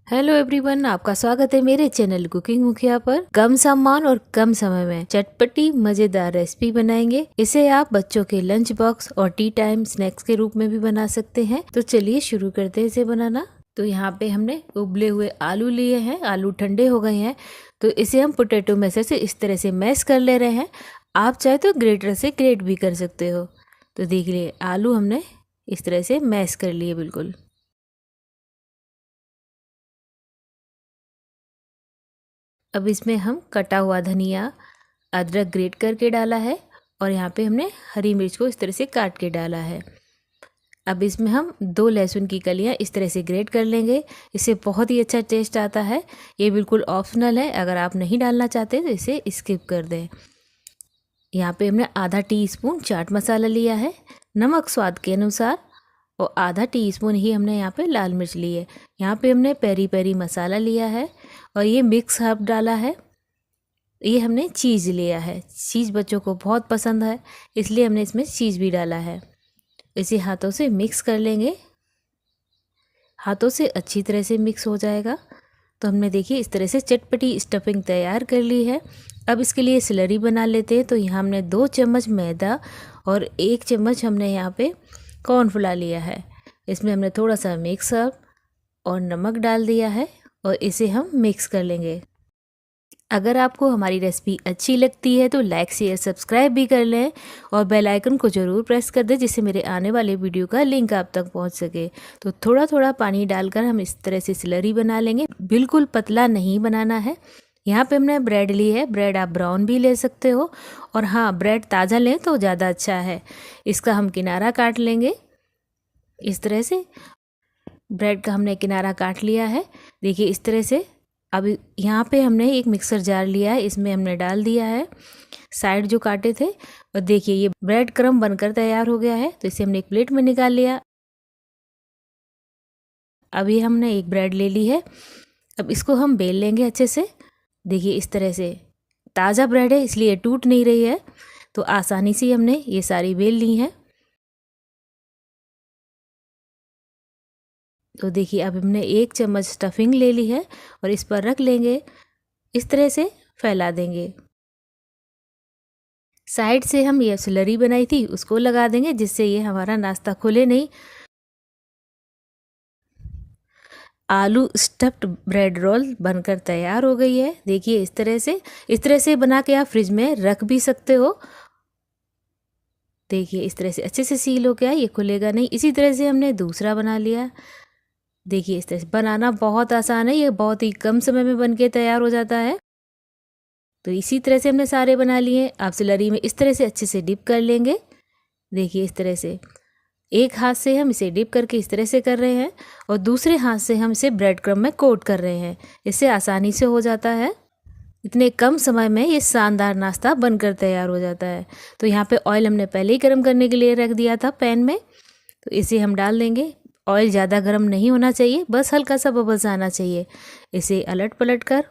Hello everyone, आपका स्वागत है मेरे चैनल कुकिंग मुखिया पर। कम सामान और कम समय में चटपटी मजेदार रेसिपी बनाएंगे। इसे आप बच्चों के लंच बॉक्स और टी टाइम स्नैक्स के रूप में भी बना सकते हैं। तो चलिए शुरू करते हैं इसे बनाना। तो यहाँ पे हमने उबले हुए आलू लिए हैं। आलू ठंडे हो गए हैं तो इसे हम पोटैटो मैशर से इस तरह से मैश कर ले रहे हैं। आप चाहे तो ग्रेटर से ग्रेट भी कर सकते हो। तो देख लिए आलू हमने इस तरह से मैश कर लिए बिल्कुल। अब इसमें हम कटा हुआ धनिया, अदरक ग्रेट करके डाला है और यहाँ पे हमने हरी मिर्च को इस तरह से काट के डाला है। अब इसमें हम 2 लहसुन की कलियाँ इस तरह से ग्रेट कर लेंगे। इससे बहुत ही अच्छा टेस्ट आता है। ये बिल्कुल ऑप्शनल है, अगर आप नहीं डालना चाहते तो इसे स्किप कर दें। यहाँ पे हमने आधा टीस्पून चाट मसाला लिया है, नमक स्वाद के अनुसार, और आधा टीस्पून ही हमने यहाँ पे लाल मिर्च ली है। यहाँ पे हमने पेरी पेरी मसाला लिया है और ये मिक्स हर्ब डाला है। ये हमने चीज़ लिया है। चीज़ बच्चों को बहुत पसंद है, इसलिए हमने इसमें चीज़ भी डाला है। इसे हाथों से मिक्स कर लेंगे। हाथों से अच्छी तरह से मिक्स हो जाएगा। तो हमने देखिए इस तरह से चटपटी स्टफिंग तैयार कर ली है। अब इसके लिए स्लरी बना लेते हैं। तो यहाँ हमने 2 चम्मच मैदा और 1 चम्मच हमने यहाँ पे कॉर्नफ्लोर लिया है। इसमें हमने थोड़ा सा मिक्स हर्ब और नमक डाल दिया है और इसे हम मिक्स कर लेंगे। अगर आपको हमारी रेसिपी अच्छी लगती है तो लाइक शेयर सब्सक्राइब भी कर लें और बेल आइकन को ज़रूर प्रेस कर दें, जिससे मेरे आने वाले वीडियो का लिंक आप तक पहुंच सके। तो थोड़ा थोड़ा पानी डालकर हम इस तरह से स्लरी बना लेंगे। बिल्कुल पतला नहीं बनाना है। यहाँ पे हमने ब्रेड ली है। ब्रेड आप ब्राउन भी ले सकते हो, और हाँ, ब्रेड ताज़ा लें तो ज़्यादा अच्छा है। इसका हम किनारा काट लेंगे इस तरह से। ब्रेड का हमने किनारा काट लिया है, देखिए इस तरह से। अब यहाँ पे हमने एक मिक्सर जार लिया है, इसमें हमने डाल दिया है साइड जो काटे थे, और देखिए ये ब्रेड क्रम्ब बनकर तैयार हो गया है। तो इसे हमने एक प्लेट में निकाल लिया। अभी हमने एक ब्रेड ले ली है। अब इसको हम बेल लेंगे अच्छे से। देखिए इस तरह से। ताज़ा ब्रेड है इसलिए टूट नहीं रही है, तो आसानी से हमने ये सारी बेल ली है। तो देखिए अब हमने 1 चम्मच स्टफिंग ले ली है और इस पर रख लेंगे। इस तरह से फैला देंगे। साइड से हम ये स्लरी बनाई थी उसको लगा देंगे, जिससे ये हमारा नाश्ता खुले नहीं। आलू स्टफ्ड ब्रेड रोल बनकर तैयार हो गई है। देखिए इस तरह से बना के आप फ्रिज में रख भी सकते हो। देखिए इस तरह से अच्छे से सील हो गया, ये खुलेगा नहीं। इसी तरह से हमने दूसरा बना लिया। देखिए इस तरह से बनाना बहुत आसान है, ये बहुत ही कम समय में बन के तैयार हो जाता है। तो इसी तरह से हमने सारे बना लिए। आप स्लरी में इस तरह से अच्छे से डिप कर लेंगे। देखिए इस तरह से एक हाथ से हम इसे डिप करके इस तरह से कर रहे हैं और दूसरे हाथ से हम इसे ब्रेड क्रम्ब में कोट कर रहे हैं। इससे आसानी से हो जाता है। इतने कम समय में ये शानदार नाश्ता बनकर तैयार हो जाता है। तो यहाँ पे ऑयल हमने पहले ही गर्म करने के लिए रख दिया था पैन में, तो इसे हम डाल देंगे। ऑयल ज़्यादा गर्म नहीं होना चाहिए, बस हल्का सा बबल्स आना चाहिए। इसे अलट पलट कर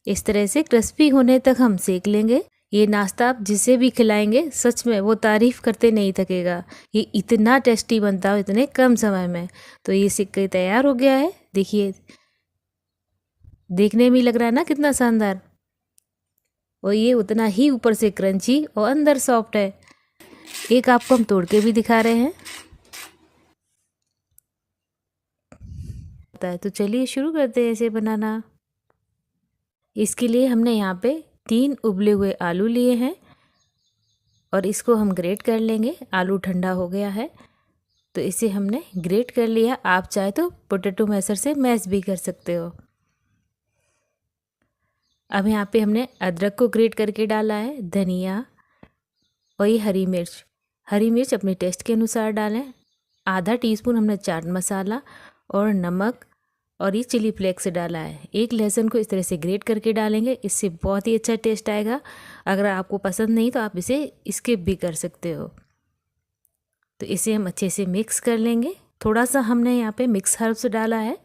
इस तरह से क्रिस्पी होने तक हम सेक लेंगे। ये नाश्ता आप जिसे भी खिलाएंगे सच में वो तारीफ़ करते नहीं थकेगा। ये इतना टेस्टी बनता है इतने कम समय में। तो ये सिक के तैयार हो गया है। देखिए देखने में लग रहा है ना कितना शानदार, और ये उतना ही ऊपर से क्रंची और अंदर सॉफ्ट है। एक आपको हम तोड़ के भी दिखा रहे हैं। तो चलिए शुरू करते हैं इसे बनाना। इसके लिए हमने यहाँ पे 3 उबले हुए आलू लिए हैं और इसको हम ग्रेट कर लेंगे। आलू ठंडा हो गया है तो इसे हमने ग्रेट कर लिया। आप चाहे तो पोटैटो मैशर से मैश भी कर सकते हो। अब यहाँ पे हमने अदरक को ग्रेट करके डाला है, धनिया और ये हरी मिर्च अपने टेस्ट के अनुसार डालें। आधा टीस्पून हमने चाट मसाला और नमक और ये चिली फ्लेक्स डाला है। एक लहसुन को इस तरह से ग्रेट करके डालेंगे, इससे बहुत ही अच्छा टेस्ट आएगा। अगर आपको पसंद नहीं तो आप इसे स्किप भी कर सकते हो। तो इसे हम अच्छे से मिक्स कर लेंगे। थोड़ा सा हमने यहाँ पे मिक्स हर्ब्स डाला है।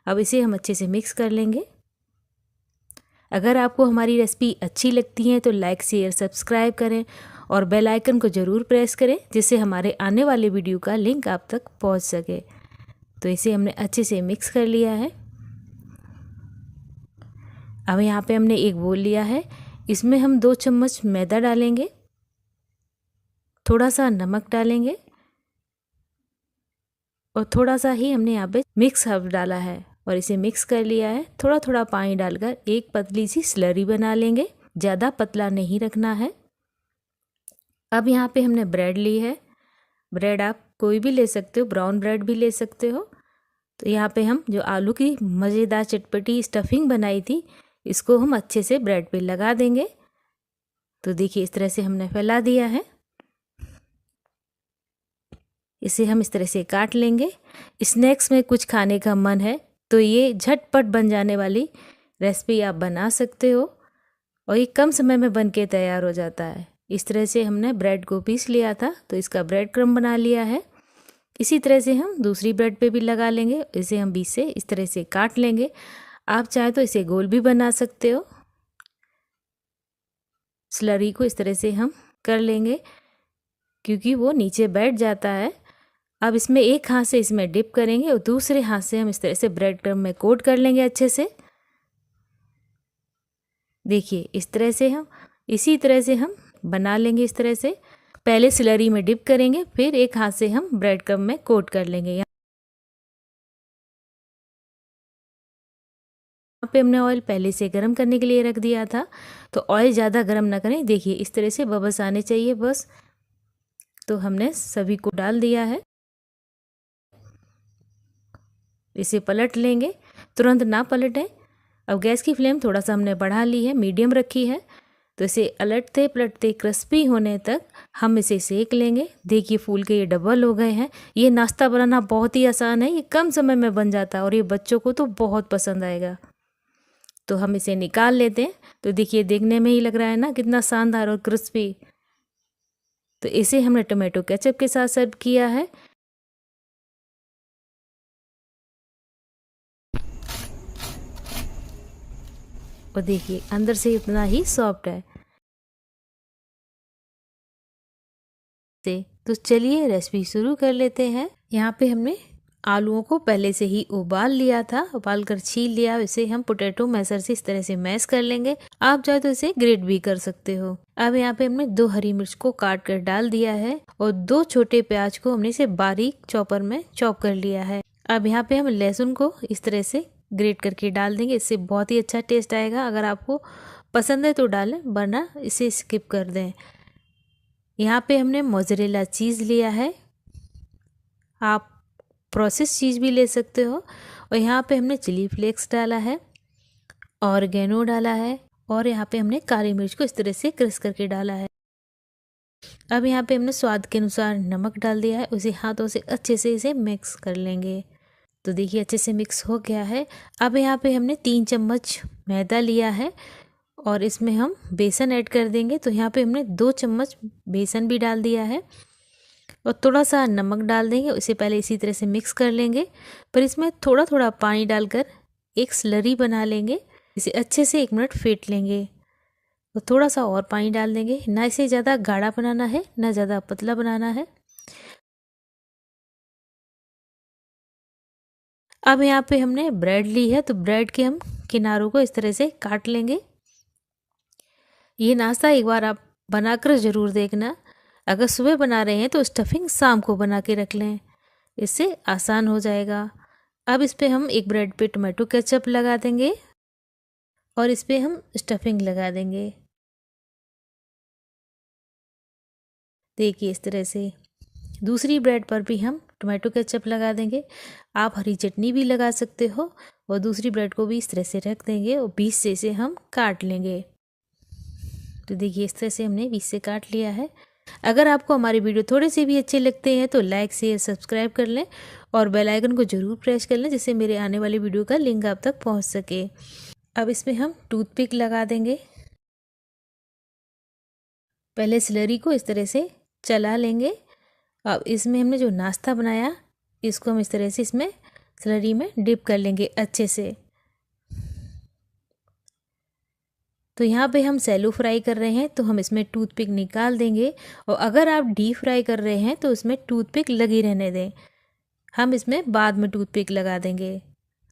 अब इसे हम अच्छे से मिक्स कर लेंगे। अगर आपको हमारी रेसिपी अच्छी लगती है तो लाइक शेयर सब्सक्राइब करें और बेल आइकन को ज़रूर प्रेस करें, जिससे हमारे आने वाले वीडियो का लिंक आप तक पहुंच सके। तो इसे हमने अच्छे से मिक्स कर लिया है। अब यहाँ पे हमने एक बोल लिया है, इसमें हम 2 चम्मच मैदा डालेंगे, थोड़ा सा नमक डालेंगे और थोड़ा सा ही हमने यहाँ पे मिक्स हर्ब डाला है और इसे मिक्स कर लिया है। थोड़ा थोड़ा पानी डालकर एक पतली सी स्लरी बना लेंगे, ज़्यादा पतला नहीं रखना है। अब यहाँ पे हमने ब्रेड ली है, ब्रेड आप कोई भी ले सकते हो, ब्राउन ब्रेड भी ले सकते हो। तो यहाँ पे हम जो आलू की मज़ेदार चटपटी स्टफिंग बनाई थी, इसको हम अच्छे से ब्रेड पे लगा देंगे। तो देखिए इस तरह से हमने फैला दिया है। इसे हम इस तरह से काट लेंगे। स्नैक्स में कुछ खाने का मन है तो ये झटपट बन जाने वाली रेसिपी आप बना सकते हो और ये कम समय में बन के तैयार हो जाता है। इस तरह से हमने ब्रेड को पीस लिया था तो इसका ब्रेड क्रम्ब बना लिया है। इसी तरह से हम दूसरी ब्रेड पे भी लगा लेंगे। इसे हम बीच से इस तरह से काट लेंगे। आप चाहे तो इसे गोल भी बना सकते हो। स्लरी को इस तरह से हम कर लेंगे क्योंकि वो नीचे बैठ जाता है। अब इसमें एक हाथ से इसमें डिप करेंगे और दूसरे हाथ से हम इस तरह से ब्रेड क्रम्ब में कोट कर लेंगे अच्छे से। देखिए इस तरह से हम इसी तरह से हम बना लेंगे। इस तरह से पहले स्लरी में डिप करेंगे, फिर एक हाथ से हम ब्रेड क्रम्ब में कोट कर लेंगे। यहाँ पे हमने ऑयल पहले से गर्म करने के लिए रख दिया था, तो ऑयल ज़्यादा गर्म ना करें। देखिए इस तरह से बबल्स आने चाहिए बस। तो हमने सभी को डाल दिया है। इसे पलट लेंगे, तुरंत ना पलटें। अब गैस की फ्लेम थोड़ा सा हमने बढ़ा ली है, मीडियम रखी है। तो इसे पलटते पलटते क्रिस्पी होने तक हम इसे सेक लेंगे। देखिए फूल के ये डबल हो गए हैं। ये नाश्ता बनाना बहुत ही आसान है, ये कम समय में बन जाता है और ये बच्चों को तो बहुत पसंद आएगा। तो हम इसे निकाल लेते हैं। तो देखिए देखने में ही लग रहा है ना कितना शानदार और क्रिस्पी। तो इसे हमने टोमेटो केचप के साथ सर्व किया है। और देखिए अंदर से इतना ही सॉफ्ट है। तो चलिए रेसिपी शुरू कर लेते हैं। यहाँ पे हमने आलूओं को पहले से ही उबाल लिया था, उबाल कर छील लिया। इसे हम पोटैटो मैशर से इस तरह से मैश कर लेंगे। आप चाहे तो इसे ग्रेट भी कर सकते हो। अब यहाँ पे हमने 2 हरी मिर्च को काट कर डाल दिया है और 2 छोटे प्याज को हमने इसे बारीक चॉपर में चॉप कर लिया है। अब यहाँ पे हम लहसुन को इस तरह से ग्रेट करके डाल देंगे, इससे बहुत ही अच्छा टेस्ट आएगा। अगर आपको पसंद है तो डालें, वरना इसे स्किप कर दें। यहाँ पे हमने मोज़रेला चीज़ लिया है, आप प्रोसेस चीज़ भी ले सकते हो। और यहाँ पे हमने चिली फ्लेक्स डाला है, ऑरिगेनो डाला है और यहाँ पे हमने काली मिर्च को इस तरह से क्रश करके डाला है। अब यहाँ पे हमने स्वाद के अनुसार नमक डाल दिया है। उसे हाथों से अच्छे से इसे मिक्स कर लेंगे। तो देखिए अच्छे से मिक्स हो गया है। अब यहाँ पे हमने 3 चम्मच मैदा लिया है और इसमें हम बेसन ऐड कर देंगे। तो यहाँ पे हमने 2 चम्मच बेसन भी डाल दिया है और थोड़ा सा नमक डाल देंगे। उसे पहले इसी तरह से मिक्स कर लेंगे, पर इसमें थोड़ा थोड़ा पानी डालकर एक स्लरी बना लेंगे। इसे अच्छे से 1 मिनट फेंट लेंगे और थोड़ा सा और पानी डाल देंगे। ना इसे ज़्यादा गाढ़ा बनाना है, ना ज़्यादा पतला बनाना है। अब यहाँ पे हमने ब्रेड ली है, तो ब्रेड के हम किनारों को इस तरह से काट लेंगे। ये नाश्ता एक बार आप बनाकर ज़रूर देखना। अगर सुबह बना रहे हैं तो स्टफिंग शाम को बना के रख लें, इससे आसान हो जाएगा। अब इस पे हम एक ब्रेड पे टोमेटो केचप लगा देंगे और इस पे हम स्टफिंग लगा देंगे। देखिए इस तरह से दूसरी ब्रेड पर भी हम टोमेटो केचप लगा देंगे। आप हरी चटनी भी लगा सकते हो और दूसरी ब्रेड को भी इस तरह से रख देंगे और बीच से इसे हम काट लेंगे। तो देखिए इस तरह से हमने बीच से काट लिया है। अगर आपको हमारे वीडियो थोड़े से भी अच्छे लगते हैं तो लाइक शेयर सब्सक्राइब कर लें और बेल आइकन को ज़रूर प्रेस कर लें, जिससे मेरे आने वाली वीडियो का लिंक आप तक पहुंच सके। अब इसमें हम टूथपिक लगा देंगे। पहले स्लरी को इस तरह से चला लेंगे। अब इसमें हमने जो नाश्ता बनाया इसको हम इस तरह से इसमें स्लरी में डिप कर लेंगे अच्छे से। तो यहाँ पे हम सैलो फ्राई कर रहे हैं तो हम इसमें टूथपिक निकाल देंगे, और अगर आप डीप फ्राई कर रहे हैं तो इसमें टूथपिक लगी रहने दें। हम इसमें बाद में टूथपिक लगा देंगे।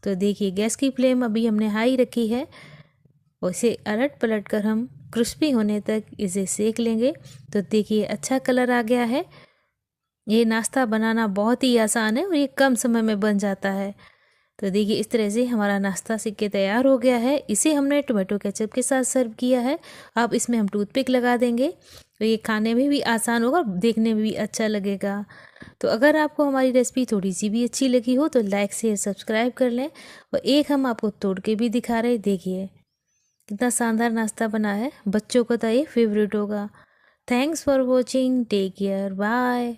तो देखिए गैस की फ्लेम अभी हमने हाई रखी है और इसे अलट पलट कर हम क्रिस्पी होने तक इसे सेक लेंगे। तो देखिए अच्छा कलर आ गया है। ये नाश्ता बनाना बहुत ही आसान है और ये कम समय में बन जाता है। तो देखिए इस तरह से हमारा नाश्ता सीख के तैयार हो गया है। इसे हमने टोमेटो केचप के साथ सर्व किया है। अब इसमें हम टूथपिक लगा देंगे तो ये खाने में भी आसान होगा, देखने में भी अच्छा लगेगा। तो अगर आपको हमारी रेसिपी थोड़ी सी भी अच्छी लगी हो तो लाइक शेयर सब्सक्राइब कर लें। और एक हम आपको तोड़ के भी दिखा रहे, देखिए कितना शानदार नाश्ता बना है, बच्चों को तो ये फेवरेट होगा। Thanks for watching, take care, bye.